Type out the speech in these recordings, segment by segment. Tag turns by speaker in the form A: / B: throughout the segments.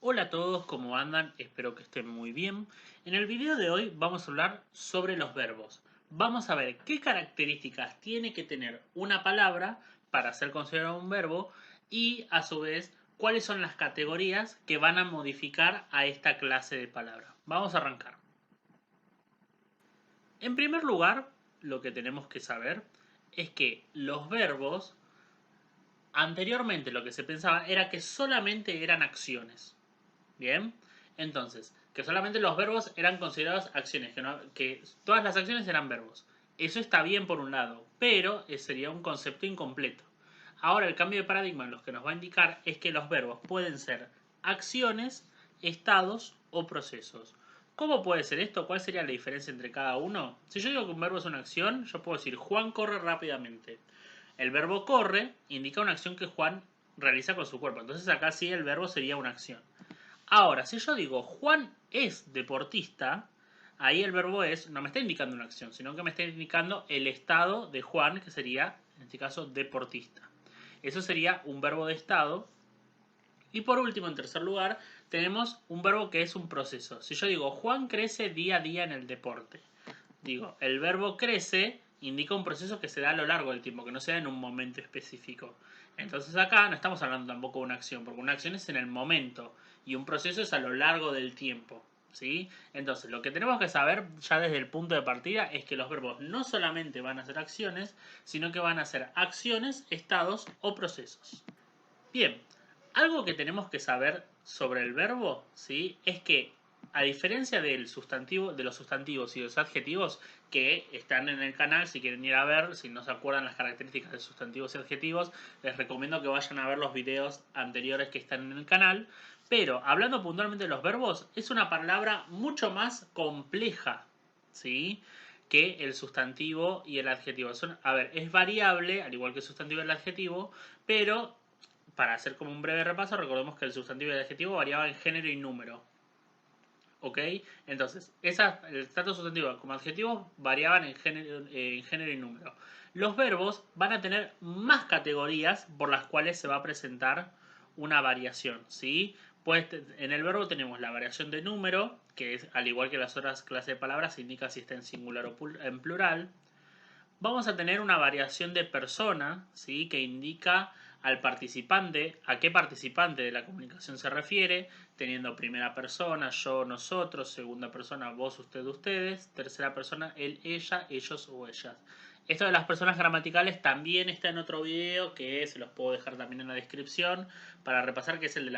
A: Hola a todos, ¿cómo andan? Espero que estén muy bien. En el video de hoy vamos a hablar sobre los verbos. Vamos a ver qué características tiene que tener una palabra para ser considerado un verbo y a su vez cuáles son las categorías que van a modificar a esta clase de palabra. Vamos a arrancar. En primer lugar, lo que tenemos que saber es que los verbos anteriormente lo que se pensaba era que solamente eran acciones. Bien, entonces, que solamente los verbos eran considerados acciones, que todas las acciones eran verbos. Eso está bien por un lado, pero sería un concepto incompleto. Ahora el cambio de paradigma lo que nos va a indicar es que los verbos pueden ser acciones, estados o procesos. ¿Cómo puede ser esto? ¿Cuál sería la diferencia entre cada uno? Si yo digo que un verbo es una acción, yo puedo decir Juan corre rápidamente. El verbo corre indica una acción que Juan realiza con su cuerpo. Entonces acá sí el verbo sería una acción. Ahora, si yo digo Juan es deportista, ahí el verbo es no me está indicando una acción, sino que me está indicando el estado de Juan, que sería, en este caso, deportista. Eso sería un verbo de estado. Y por último, en tercer lugar, tenemos un verbo que es un proceso. Si yo digo Juan crece día a día en el deporte, digo, el verbo crece indica un proceso que se da a lo largo del tiempo, que no se da en un momento específico. Entonces acá no estamos hablando tampoco de una acción, porque una acción es en el momento y un proceso es a lo largo del tiempo. ¿Sí? Entonces, lo que tenemos que saber ya desde el punto de partida es que los verbos no solamente van a ser acciones, sino que van a ser acciones, estados o procesos. Bien, algo que tenemos que saber sobre el verbo, ¿sí? Es que a diferencia del sustantivo, de los sustantivos y los adjetivos que están en el canal, si quieren ir a ver, si no se acuerdan las características de sustantivos y adjetivos, les recomiendo que vayan a ver los videos anteriores que están en el canal. Pero hablando puntualmente de los verbos, es una palabra mucho más compleja, ¿sí? Que el sustantivo y el adjetivo. A ver, es variable, al igual que el sustantivo y el adjetivo, pero para hacer como un breve repaso, recordemos que el sustantivo y el adjetivo variaban en género y número. ¿Ok? Entonces, tanto sustantivo como adjetivos variaban en género y número. Los verbos van a tener más categorías por las cuales se va a presentar una variación. ¿Sí? Pues en el verbo tenemos la variación de número, que es al igual que las otras clases de palabras, indica si está en singular o en plural. Vamos a tener una variación de persona, ¿sí? Que indica al participante, a qué participante de la comunicación se refiere, teniendo primera persona, yo, nosotros, segunda persona, vos, usted, ustedes, tercera persona, él, ella, ellos o ellas. Esto de las personas gramaticales también está en otro video que se los puedo dejar también en la descripción para repasar, que es el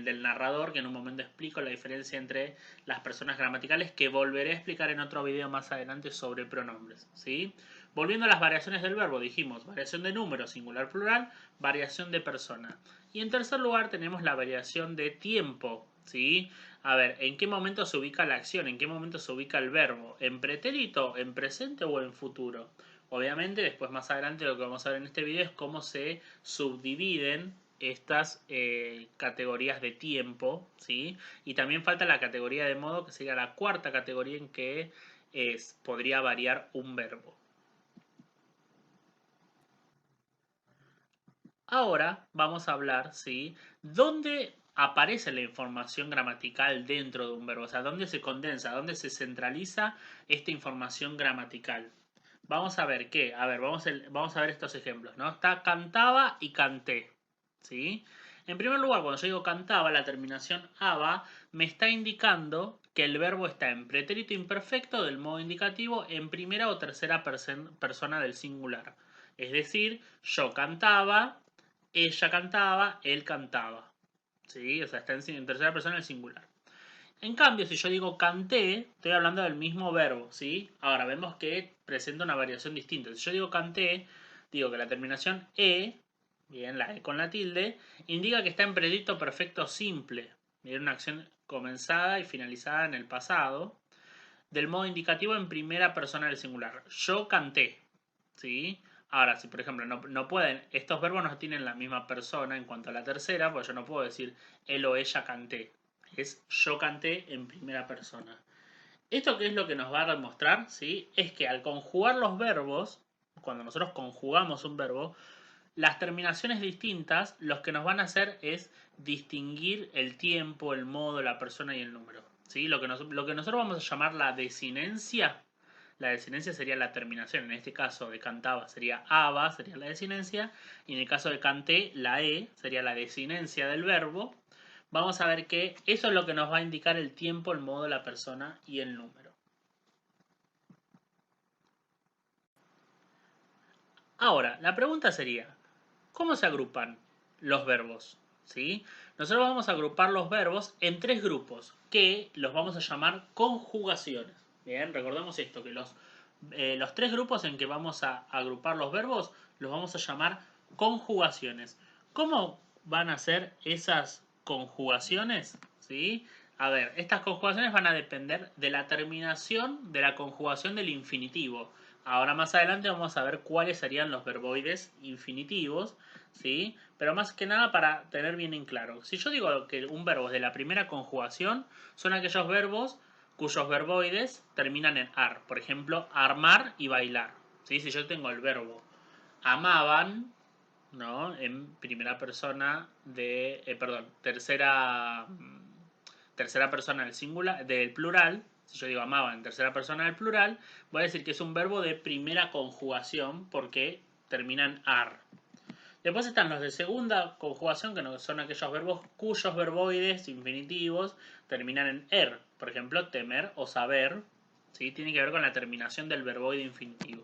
A: del narrador, que en un momento explico la diferencia entre las personas gramaticales, que volveré a explicar en otro video más adelante sobre pronombres. ¿Sí? Volviendo a las variaciones del verbo, dijimos variación de número, singular, plural, variación de persona. Y en tercer lugar tenemos la variación de tiempo, ¿sí? A ver, ¿en qué momento se ubica la acción? ¿En qué momento se ubica el verbo? ¿En pretérito, en presente o en futuro? Obviamente, después más adelante lo que vamos a ver en este video es cómo se subdividen estas categorías de tiempo, ¿sí? Y también falta la categoría de modo, que sería la cuarta categoría en que podría variar un verbo. Ahora vamos a hablar, ¿sí? ¿Dónde aparece la información gramatical dentro de un verbo? O sea, ¿dónde se condensa? ¿Dónde se centraliza esta información gramatical? Vamos a ver qué. A ver, vamos a ver estos ejemplos, ¿no? Está cantaba y canté, ¿sí? En primer lugar, cuando yo digo cantaba, la terminación aba me está indicando que el verbo está en pretérito imperfecto del modo indicativo en primera o tercera persona del singular. Es decir, yo cantaba, ella cantaba, él cantaba. ¿Sí? O sea, está en tercera persona el singular. En cambio, si yo digo canté, estoy hablando del mismo verbo, ¿sí? Ahora vemos que presenta una variación distinta. Si yo digo canté, digo que la terminación bien, la e con la tilde, indica que está en pretérito perfecto simple. Bien, una acción comenzada y finalizada en el pasado, del modo indicativo en primera persona del singular. Yo canté, ¿sí? Ahora, si por ejemplo no pueden, estos verbos no tienen la misma persona en cuanto a la tercera, pues yo no puedo decir él o ella canté. Es yo canté en primera persona. ¿Esto qué es lo que nos va a demostrar? ¿Sí? Es que al conjugar los verbos, cuando nosotros conjugamos un verbo, las terminaciones distintas lo que nos van a hacer es distinguir el tiempo, el modo, la persona y el número. ¿Sí? Lo que nosotros vamos a llamar la desinencia. La desinencia sería la terminación. En este caso de cantaba sería aba, sería la desinencia. Y en el caso de canté, la e sería la desinencia del verbo. Vamos a ver que eso es lo que nos va a indicar el tiempo, el modo, la persona y el número. Ahora, la pregunta sería, ¿cómo se agrupan los verbos? ¿Sí? Nosotros vamos a agrupar los verbos en tres grupos, que los vamos a llamar conjugaciones. Bien, recordemos esto, que los tres grupos en que vamos a agrupar los verbos los vamos a llamar conjugaciones. ¿Cómo van a ser esas conjugaciones? ¿Sí? A ver, estas conjugaciones van a depender de la terminación de la conjugación del infinitivo. Ahora más adelante vamos a ver cuáles serían los verboides infinitivos, ¿sí? Pero más que nada para tener bien en claro. Si yo digo que un verbo es de la primera conjugación, son aquellos verbos cuyos verboides terminan en ar. Por ejemplo, armar y bailar. ¿Sí? Si yo tengo el verbo amaban, ¿no? En primera persona de, tercera persona del singular, del plural. Si yo digo amaba en tercera persona del plural, voy a decir que es un verbo de primera conjugación porque termina en ar. Después están los de segunda conjugación, que son aquellos verbos cuyos verboides infinitivos terminan en er. Por ejemplo, temer o saber. ¿Sí? Tiene que ver con la terminación del verboide infinitivo.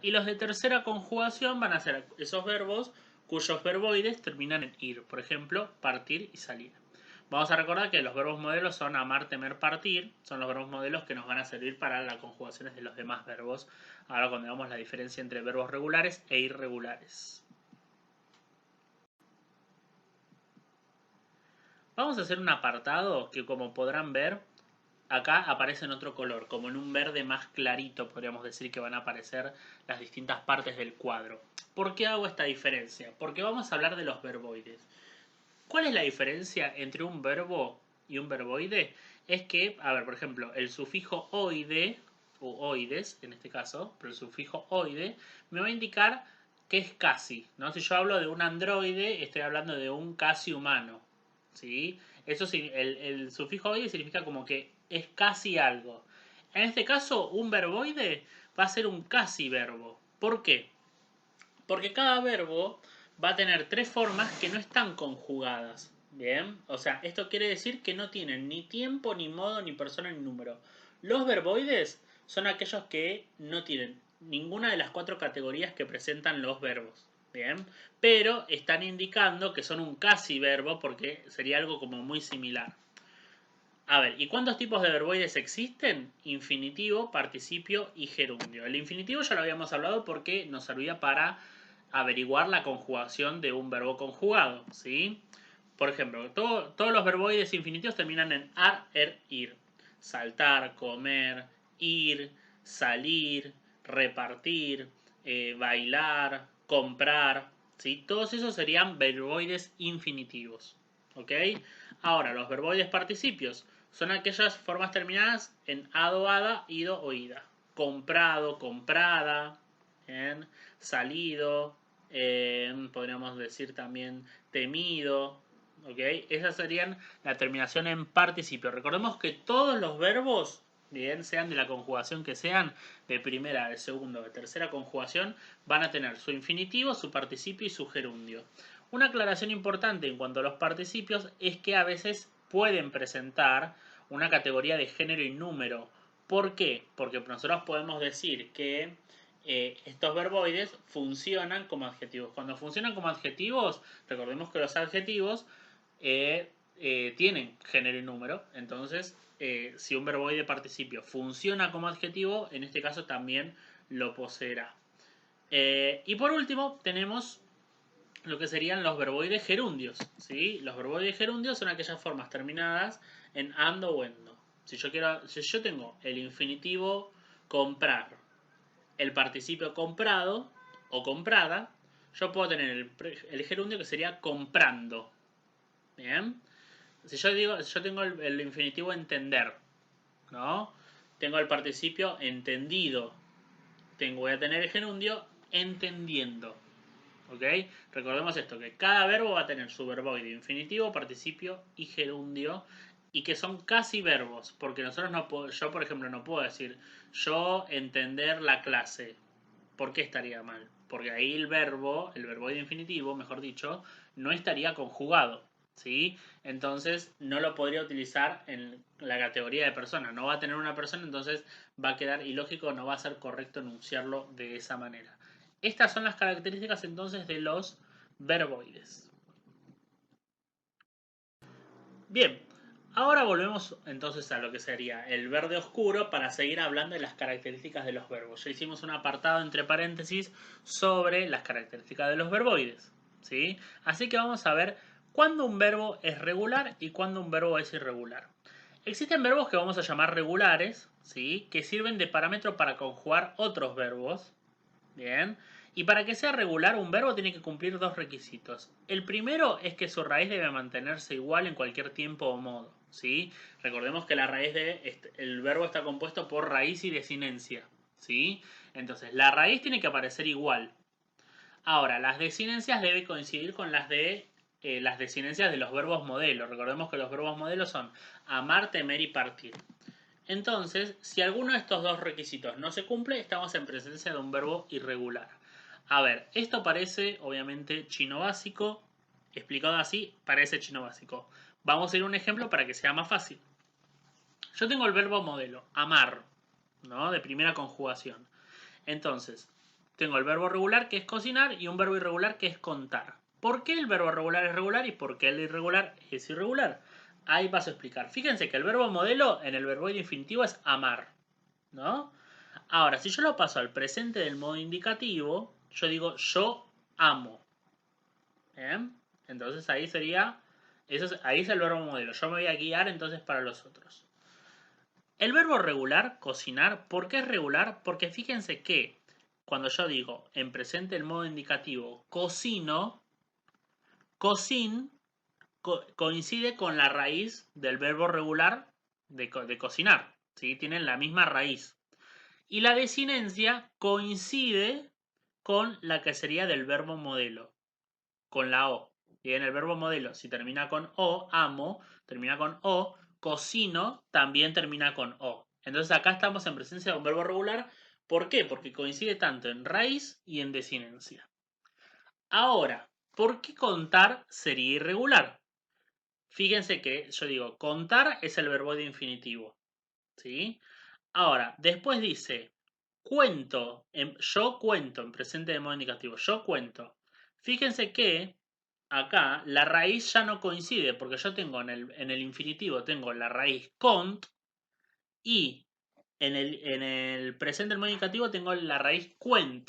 A: Y los de tercera conjugación van a ser esos verbos cuyos verboides terminan en ir. Por ejemplo, partir y salir. Vamos a recordar que los verbos modelos son amar, temer, partir. Son los verbos modelos que nos van a servir para las conjugaciones de los demás verbos. Ahora cuando veamos la diferencia entre verbos regulares e irregulares. Vamos a hacer un apartado que, como podrán ver, acá aparece en otro color, como en un verde más clarito, podríamos decir que van a aparecer las distintas partes del cuadro. ¿Por qué hago esta diferencia? Porque vamos a hablar de los verboides. ¿Cuál es la diferencia entre un verbo y un verboide? Es que, a ver, por ejemplo, el sufijo oide, o oides en este caso, pero el sufijo oide me va a indicar que es casi, ¿no? Si yo hablo de un androide, estoy hablando de un casi humano, ¿sí? Eso sí, el sufijo oide significa como que es casi algo. En este caso, un verboide va a ser un casi verbo. ¿Por qué? Porque cada verbo va a tener tres formas que no están conjugadas. Bien, o sea, esto quiere decir que no tienen ni tiempo, ni modo, ni persona, ni número. Los verboides son aquellos que no tienen ninguna de las cuatro categorías que presentan los verbos. Bien, pero están indicando que son un casi verbo porque sería algo como muy similar. A ver, ¿y cuántos tipos de verboides existen? Infinitivo, participio y gerundio. El infinitivo ya lo habíamos hablado porque nos servía para averiguar la conjugación de un verbo conjugado, ¿sí? Por ejemplo, todos los verboides infinitivos terminan en ar, er, ir. Saltar, comer, ir, salir, repartir, bailar, comprar, ¿sí? Todos esos serían verboides infinitivos, ¿ok? Ahora, los verboides participios son aquellas formas terminadas en ado, ada, ido o ida. Comprado, comprada, ¿bien? Salido, podríamos decir también temido, ¿ok? Esas serían la terminación en participio. Recordemos que todos los verbos, bien, sean de la conjugación que sean, de primera, de segunda o de tercera conjugación, van a tener su infinitivo, su participio y su gerundio. Una aclaración importante en cuanto a los participios es que a veces pueden presentar una categoría de género y número. ¿Por qué? Porque nosotros podemos decir que estos verboides funcionan como adjetivos. Cuando funcionan como adjetivos, recordemos que los adjetivos tienen género y número. Entonces, si un verboide participio funciona como adjetivo, en este caso también lo poseerá. Y por último, tenemos lo que serían los verboides gerundios, ¿sí? Los verboides gerundios son aquellas formas terminadas en ando o endo. Si yo tengo el infinitivo comprar, el participio comprado o comprada, yo puedo tener el gerundio que sería comprando. ¿Bien? Si yo tengo el infinitivo entender, ¿no? Tengo el participio entendido. Voy a tener el gerundio entendiendo. ¿Ok? Recordemos esto, que cada verbo va a tener su verboide infinitivo, participio y gerundio, y que son casi verbos, porque nosotros no yo por ejemplo no puedo decir yo entender la clase. ¿Por qué estaría mal? Porque ahí el verboide infinitivo, mejor dicho, no estaría conjugado, ¿sí? Entonces no lo podría utilizar en la categoría de persona, no va a tener una persona, entonces va a quedar ilógico, no va a ser correcto enunciarlo de esa manera. Estas son las características entonces de los verboides. Bien, ahora volvemos entonces a lo que sería el verde oscuro para seguir hablando de las características de los verbos. Ya hicimos un apartado entre paréntesis sobre las características de los verboides, ¿sí? Así que vamos a ver cuándo un verbo es regular y cuándo un verbo es irregular. Existen verbos que vamos a llamar regulares, ¿sí? Que sirven de parámetro para conjugar otros verbos. Bien. Y para que sea regular, un verbo tiene que cumplir dos requisitos. El primero es que su raíz debe mantenerse igual en cualquier tiempo o modo. ¿Sí? Recordemos que la raíz el verbo está compuesto por raíz y desinencia. ¿Sí? Entonces, la raíz tiene que aparecer igual. Ahora, las desinencias deben coincidir con las desinencias de los verbos modelo. Recordemos que los verbos modelo son amar, temer y partir. Entonces, si alguno de estos dos requisitos no se cumple, estamos en presencia de un verbo irregular. A ver, esto parece obviamente chino básico, explicado así, parece chino básico. Vamos a ir a un ejemplo para que sea más fácil. Yo tengo el verbo modelo, amar, ¿no? De primera conjugación. Entonces, tengo el verbo regular que es cocinar y un verbo irregular que es contar. ¿Por qué el verbo regular es regular y por qué el irregular es irregular? Ahí paso a explicar. Fíjense que el verbo modelo en el verboide infinitivo es amar, ¿no? Ahora, si yo lo paso al presente del modo indicativo, yo digo yo amo. ¿Bien? Entonces ahí sería, ahí es el verbo modelo. Yo me voy a guiar entonces para los otros. El verbo regular, cocinar, ¿por qué es regular? Porque fíjense que cuando yo digo en presente el modo indicativo cocino, cocin coincide con la raíz del verbo regular de cocinar. ¿Sí? Tienen la misma raíz. Y la desinencia coincide con la que sería del verbo modelo, con la O. Y en el verbo modelo, si termina con O, amo, termina con O, cocino, también termina con O. Entonces acá estamos en presencia de un verbo regular. ¿Por qué? Porque coincide tanto en raíz y en desinencia. Ahora, ¿por qué contar sería irregular? Fíjense que yo digo, contar es el verbo de infinitivo. ¿Sí? Ahora, después dice, cuento, yo cuento, en presente de modo indicativo, yo cuento. Fíjense que acá la raíz ya no coincide, porque yo tengo en el infinitivo, tengo la raíz cont y en el presente del modo indicativo tengo la raíz cuent.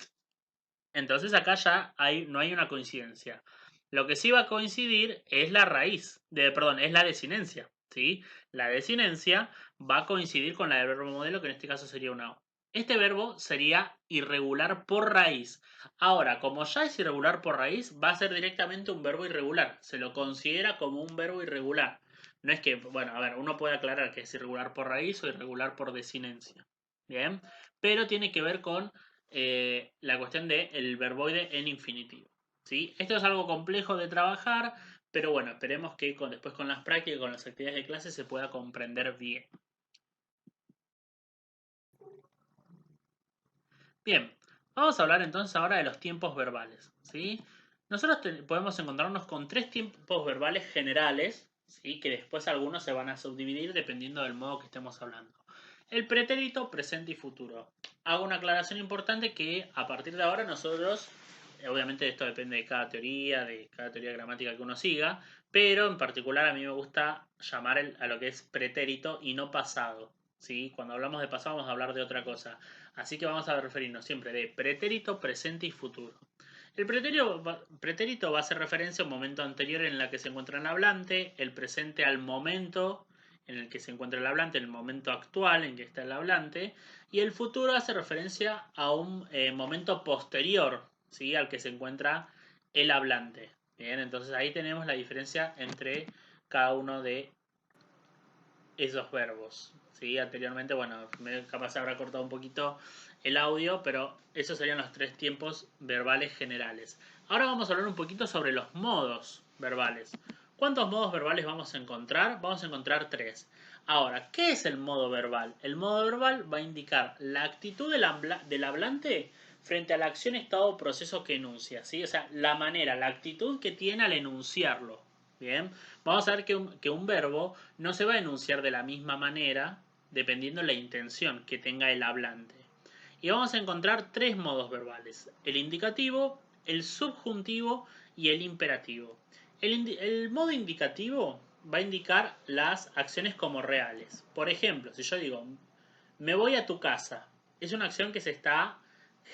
A: Entonces acá ya no hay una coincidencia. Lo que sí va a coincidir es la raíz, perdón, es la desinencia. ¿Sí? La desinencia va a coincidir con la del verbo modelo, que en este caso sería una O. Este verbo sería irregular por raíz. Ahora, como ya es irregular por raíz, va a ser directamente un verbo irregular. Se lo considera como un verbo irregular. No es que, bueno, a ver, uno puede aclarar que es irregular por raíz o irregular por desinencia. Bien, pero tiene que ver con la cuestión del verboide en infinitivo. ¿Sí? Esto es algo complejo de trabajar, pero bueno, esperemos que después con las prácticas y con las actividades de clase se pueda comprender bien. Bien, vamos a hablar entonces ahora de los tiempos verbales. ¿Sí? Nosotros podemos encontrarnos con tres tiempos verbales generales, ¿sí? Que después algunos se van a subdividir dependiendo del modo que estemos hablando. El pretérito, presente y futuro. Hago una aclaración importante que a partir de ahora nosotros, obviamente esto depende de cada teoría gramática que uno siga, pero en particular a mí me gusta llamar a lo que es pretérito y no pasado. ¿Sí? Cuando hablamos de pasado vamos a hablar de otra cosa. Así que vamos a referirnos siempre de pretérito, presente y futuro. El pretérito va a hacer referencia a un momento anterior en el que se encuentra el hablante, el presente al momento en el que se encuentra el hablante, el momento actual en que está el hablante, y el futuro hace referencia a un momento posterior, ¿sí? Al que se encuentra el hablante. Bien, entonces ahí tenemos la diferencia entre cada uno de esos verbos. ¿Sí? Anteriormente, bueno, capaz se habrá cortado un poquito el audio, pero esos serían los tres tiempos verbales generales. Ahora vamos a hablar un poquito sobre los modos verbales. ¿Cuántos modos verbales vamos a encontrar? Vamos a encontrar 3. Ahora, ¿qué es el modo verbal? El modo verbal va a indicar la actitud del hablante frente a la acción, estado o proceso que enuncia, ¿sí? O sea, la manera, la actitud que tiene al enunciarlo. Bien, vamos a ver que un verbo no se va a enunciar de la misma manera dependiendo de la intención que tenga el hablante. Y vamos a encontrar 3 modos verbales: el indicativo, el subjuntivo y el imperativo. El modo indicativo va a indicar las acciones como reales. Por ejemplo, si yo digo, me voy a tu casa, es una acción que se está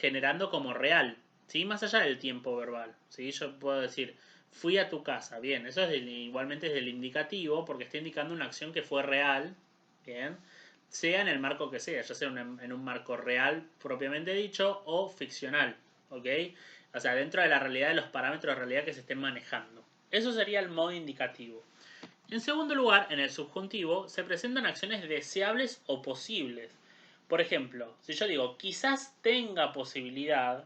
A: generando como real, ¿sí? Más allá del tiempo verbal, ¿sí? Yo puedo decir, fui a tu casa, bien, eso es igualmente es del indicativo porque está indicando una acción que fue real, bien, sea en el marco que sea, ya sea en un marco real propiamente dicho o ficcional, ¿ok? O sea, dentro de la realidad, de los parámetros de realidad que se estén manejando. Eso sería el modo indicativo. En segundo lugar, en el subjuntivo, se presentan acciones deseables o posibles. Por ejemplo, si yo digo, quizás tenga posibilidad,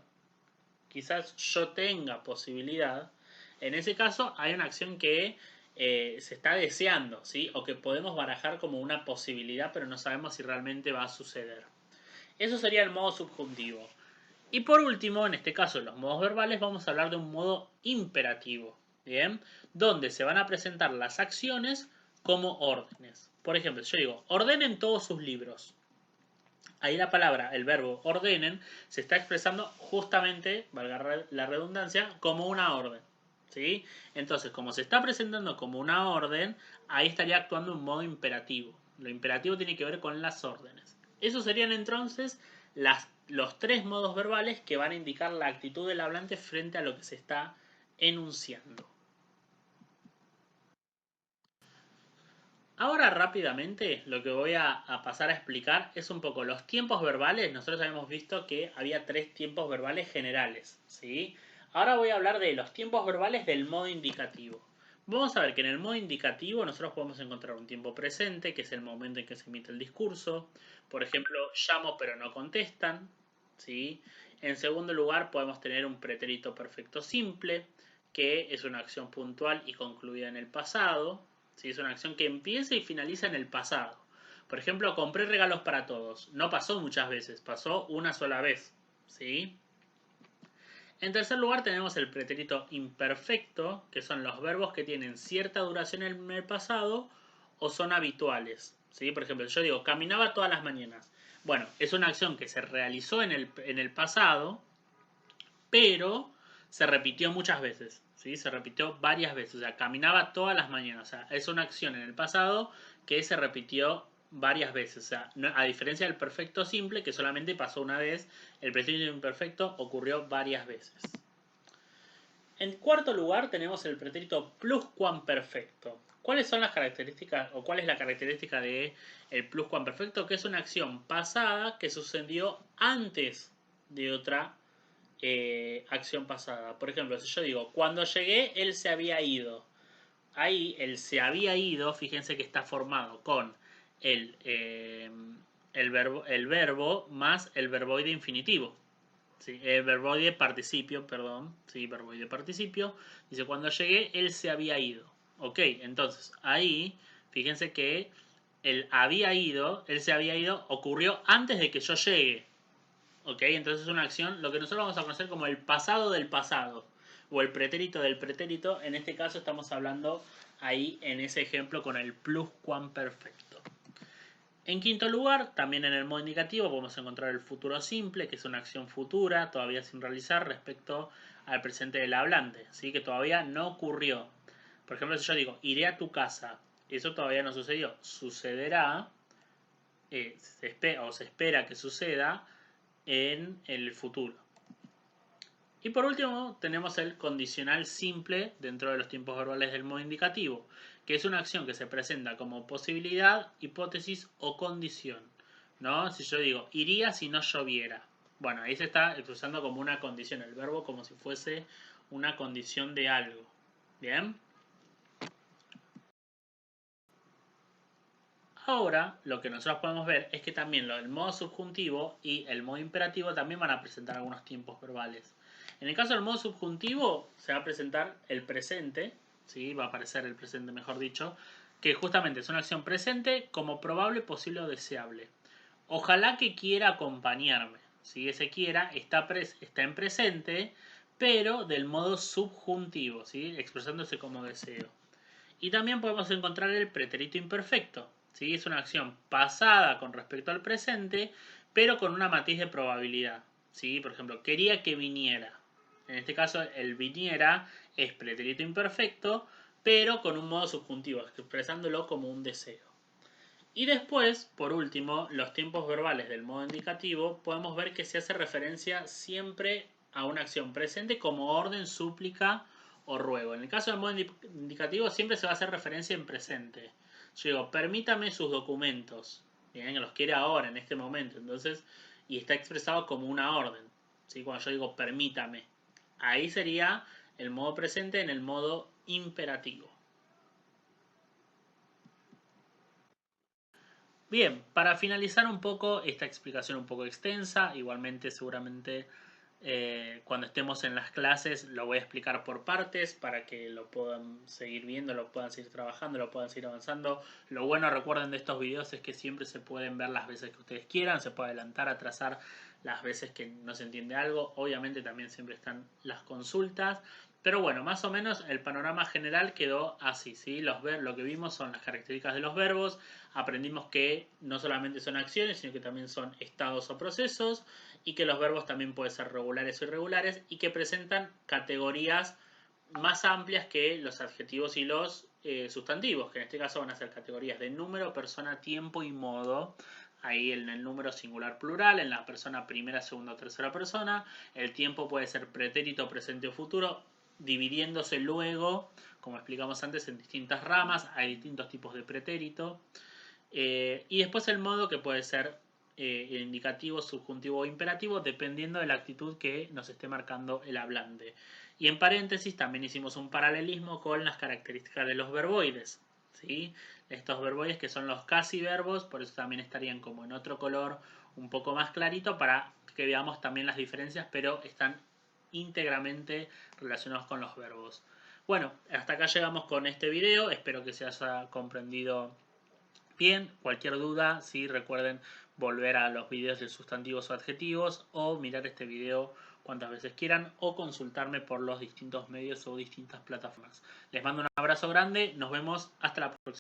A: quizás yo tenga posibilidad, en ese caso hay una acción que se está deseando, ¿sí? O que podemos barajar como una posibilidad, pero no sabemos si realmente va a suceder. Eso sería el modo subjuntivo. Y por último, en este caso, en los modos verbales, vamos a hablar de un modo imperativo, ¿bien? Donde se van a presentar las acciones como órdenes. Por ejemplo, yo digo, ordenen todos sus libros. Ahí la palabra, el verbo ordenen, se está expresando justamente, valga la redundancia, como una orden, ¿sí? Entonces, como se está presentando como una orden, ahí estaría actuando un modo imperativo. Lo imperativo tiene que ver con las órdenes. Esos serían entonces los 3 modos verbales que van a indicar la actitud del hablante frente a lo que se está enunciando. Ahora rápidamente lo que voy a pasar a explicar es un poco los tiempos verbales. Nosotros habíamos visto que había 3 tiempos verbales generales, ¿sí? Ahora voy a hablar de los tiempos verbales del modo indicativo. Vamos a ver que en el modo indicativo nosotros podemos encontrar un tiempo presente, que es el momento en que se emite el discurso. Por ejemplo, llamo pero no contestan, ¿sí? En segundo lugar podemos tener un pretérito perfecto simple, que es una acción puntual y concluida en el pasado. ¿Sí? Es una acción que empieza y finaliza en el pasado. Por ejemplo, compré regalos para todos. No pasó muchas veces, pasó una sola vez. ¿Sí? En tercer lugar tenemos el pretérito imperfecto, que son los verbos que tienen cierta duración en el pasado o son habituales. ¿Sí? Por ejemplo, yo digo, caminaba todas las mañanas. Bueno, es una acción que se realizó en el pasado, pero se repitió muchas veces. ¿Sí? Se repitió varias veces. O sea, caminaba todas las mañanas. O sea, es una acción en el pasado que se repitió varias veces. O sea, a diferencia del perfecto simple, que solamente pasó una vez, el pretérito imperfecto ocurrió varias veces. En cuarto lugar tenemos el pretérito pluscuamperfecto. ¿Cuáles son las características o cuál es la característica de el pluscuamperfecto? Que es una acción pasada que sucedió antes de otra acción pasada. Por ejemplo, si yo digo, cuando llegué él se había ido. Ahí el se había ido, fíjense que está formado con el, eh, el verbo más el verboide infinitivo. ¿Sí? El verboide participio, perdón. Sí, verboide participio. Dice, cuando llegué él se había ido. Ok, entonces ahí, fíjense que él había ido, él se había ido, ocurrió antes de que yo llegue. ¿Ok? Entonces es una acción, lo que nosotros vamos a conocer como el pasado del pasado, o el pretérito del pretérito. En este caso estamos hablando ahí en ese ejemplo con el pluscuamperfecto. En quinto lugar, también en el modo indicativo podemos encontrar el futuro simple, que es una acción futura, todavía sin realizar, respecto al presente del hablante, ¿sí? Que todavía no ocurrió. Por ejemplo, si yo digo, iré a tu casa, eso todavía no sucedió. Sucederá, se espera que suceda en el futuro. Y por último tenemos el condicional simple dentro de los tiempos verbales del modo indicativo, que es una acción que se presenta como posibilidad, hipótesis o condición. ¿No? Si yo digo, iría si no lloviera. Bueno, ahí se está usando como una condición, el verbo como si fuese una condición de algo. ¿Bien? Ahora, lo que nosotros podemos ver es que también el modo subjuntivo y el modo imperativo también van a presentar algunos tiempos verbales. En el caso del modo subjuntivo, se va a presentar el presente, ¿sí? Va a aparecer el presente, mejor dicho, que justamente es una acción presente como probable, posible o deseable. Ojalá que quiera acompañarme. Si ese quiera está en presente, pero del modo subjuntivo, ¿sí? Expresándose como deseo. Y también podemos encontrar el pretérito imperfecto. ¿Sí? Es una acción pasada con respecto al presente, pero con una matiz de probabilidad. ¿Sí? Por ejemplo, quería que viniera. En este caso, el viniera es pretérito imperfecto, pero con un modo subjuntivo, expresándolo como un deseo. Y después, por último, los tiempos verbales del modo indicativo, podemos ver que se hace referencia siempre a una acción presente como orden, súplica o ruego. En el caso del modo indicativo siempre se va a hacer referencia en presente. Yo digo, permítame sus documentos. Bien, los quiere ahora, en este momento. Entonces, y está expresado como una orden. ¿Sí? Cuando yo digo permítame. Ahí sería el modo presente en el modo imperativo. Bien, para finalizar un poco esta explicación un poco extensa, igualmente seguramente cuando estemos en las clases lo voy a explicar por partes para que lo puedan seguir viendo, lo puedan seguir trabajando, lo puedan seguir avanzando. Lo bueno, recuerden, de estos videos es que siempre se pueden ver las veces que ustedes quieran, se puede adelantar, atrasar las veces que no se entiende algo. Obviamente también siempre están las consultas. Pero bueno, más o menos el panorama general quedó así, ¿sí? Lo que vimos son las características de los verbos, aprendimos que no solamente son acciones, sino que también son estados o procesos, y que los verbos también pueden ser regulares o irregulares, y que presentan categorías más amplias que los adjetivos y los sustantivos, que en este caso van a ser categorías de número, persona, tiempo y modo. Ahí en el número singular plural, en la persona primera, segunda o tercera persona. El tiempo puede ser pretérito, presente o futuro, dividiéndose luego, como explicamos antes, en distintas ramas. Hay distintos tipos de pretérito. Y después el modo, que puede ser indicativo, subjuntivo o imperativo, dependiendo de la actitud que nos esté marcando el hablante. Y en paréntesis también hicimos un paralelismo con las características de los verboides. ¿Sí? Estos verboides que son los casi verbos, por eso también estarían como en otro color un poco más clarito para que veamos también las diferencias, pero están íntegramente relacionados con los verbos. Bueno, hasta acá llegamos con este video, espero que se haya comprendido bien. Cualquier duda, sí, recuerden volver a los videos de sustantivos o adjetivos, o mirar este video cuantas veces quieran, o consultarme por los distintos medios o distintas plataformas. Les mando un abrazo grande, nos vemos hasta la próxima.